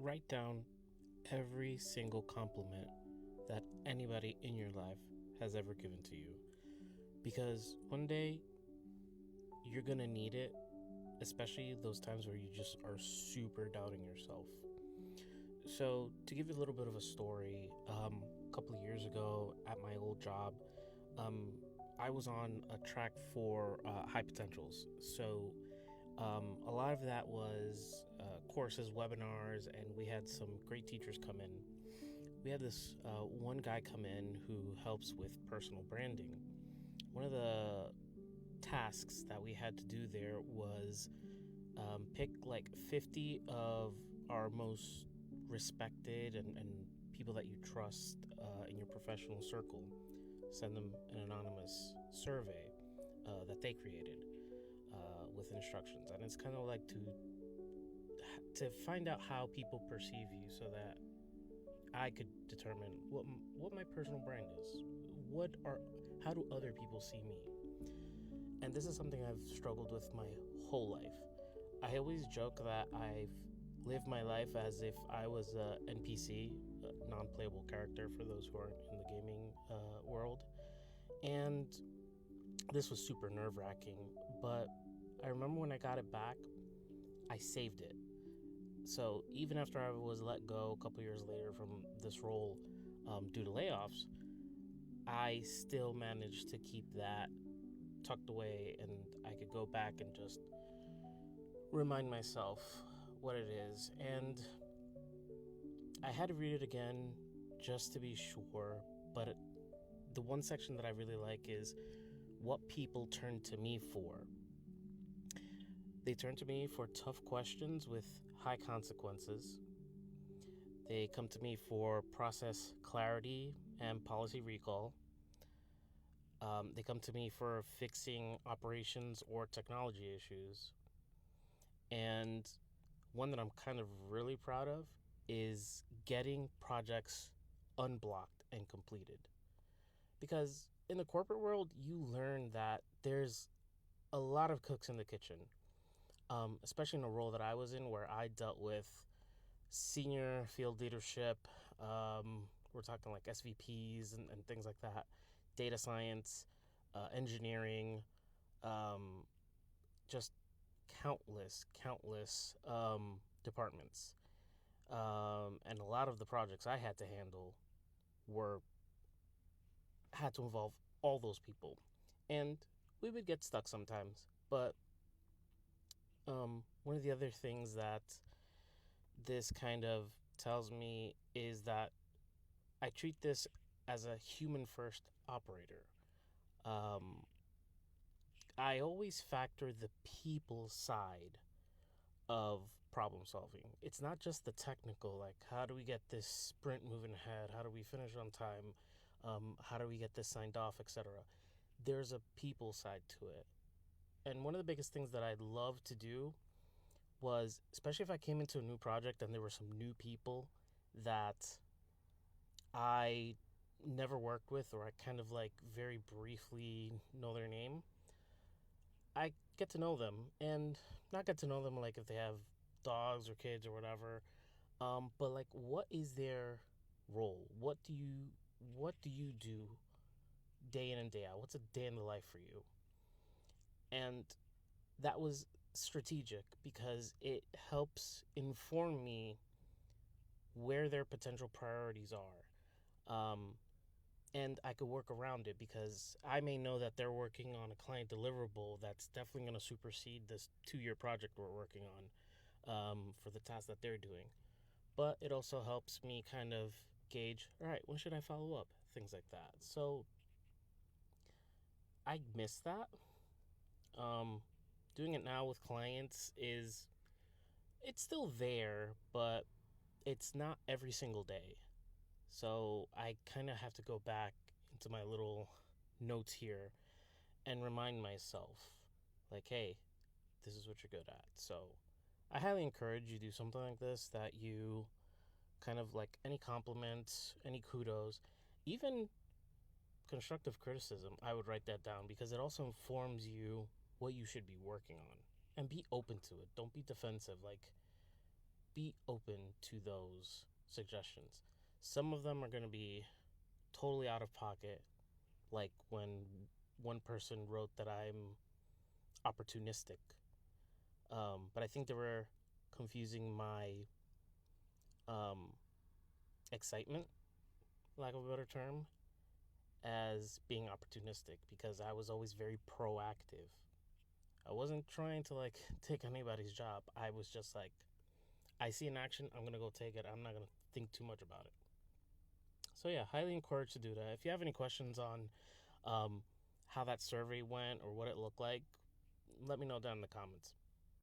write down every single compliment that anybody in your life has ever given to you. Because one day you're gonna need it, especially those times where you just are super doubting yourself. So, to give you a little bit of a story, a couple of years ago at my old job, I was on a track for high potentials. So, a lot of that was courses, webinars, and we had some great teachers come in. We had this one guy come in who helps with personal branding. One of the tasks that we had to do there was pick like 50 of our most respected and people that you trust in your professional circle. Send them an anonymous survey that they created with instructions, and it's kind of like to find out how people perceive you, so that I could determine what my personal brand is. How do other people see me? And this is something I've struggled with my whole life. I always joke that I've lived my life as if I was a NPC, a non-playable character for those who aren't in the gaming world. And this was super nerve-wracking, but I remember when I got it back, I saved it. So even after I was let go a couple years later from this role due to layoffs, I still managed to keep that tucked away, and I could go back and just remind myself what it is. And I had to read it again just to be sure, but the one section that I really like is what people turn to me for. They turn to me for tough questions with high consequences. They come to me for process clarity and policy recall. They come to me for fixing operations or technology issues. And one that I'm kind of really proud of is getting projects unblocked and completed. Because in the corporate world, you learn that there's a lot of cooks in the kitchen, especially in a role that I was in where I dealt with senior field leadership. We're talking like SVPs and things like that, data science, engineering, um, just countless departments. And a lot of the projects I had to handle were had to involve all those people, and we would get stuck sometimes. But one of the other things that this kind of tells me is that I treat this as a human first operator. Um, I always factor the people side of problem solving. It's not just the technical, like how do we get this sprint moving ahead? How do we finish on time? How do we get this signed off, etc. There's a people side to it. And one of the biggest things that I'd love to do was, especially if I came into a new project and there were some new people that I never worked with, or I kind of like very briefly know their name, I get to know them, and not get to know them like if they have dogs or kids or whatever, but like what is their role? What do you do day in and day out? What's a day in the life for you? And that was strategic because it helps inform me where their potential priorities are. Um, and I could work around it because I may know that they're working on a client deliverable that's definitely going to supersede this 2 year project we're working on for the task that they're doing. But it also helps me kind of gauge, all right, when should I follow up? Things like that. So I miss that. Um, Doing it now with clients it's still there, but it's not every single day. So I kind of have to go back into my little notes here and remind myself, like, hey, this is what you're good at. So I highly encourage you to do something like this, that you kind of like any compliments, any kudos, even constructive criticism. I would write that down because it also informs you what you should be working on, and be open to it. Don't be defensive. Like, be open to those suggestions. Some of them are going to be totally out of pocket, like when one person wrote that I'm opportunistic. But I think they were confusing my um, excitement, lack of a better term, as being opportunistic because I was always very proactive. I wasn't trying to like take anybody's job. I was just like, I see an action, I'm gonna go take it. I'm not gonna think too much about it. So yeah, highly encouraged to do that. If you have any questions on how that survey went or what it looked like, let me know down in the comments.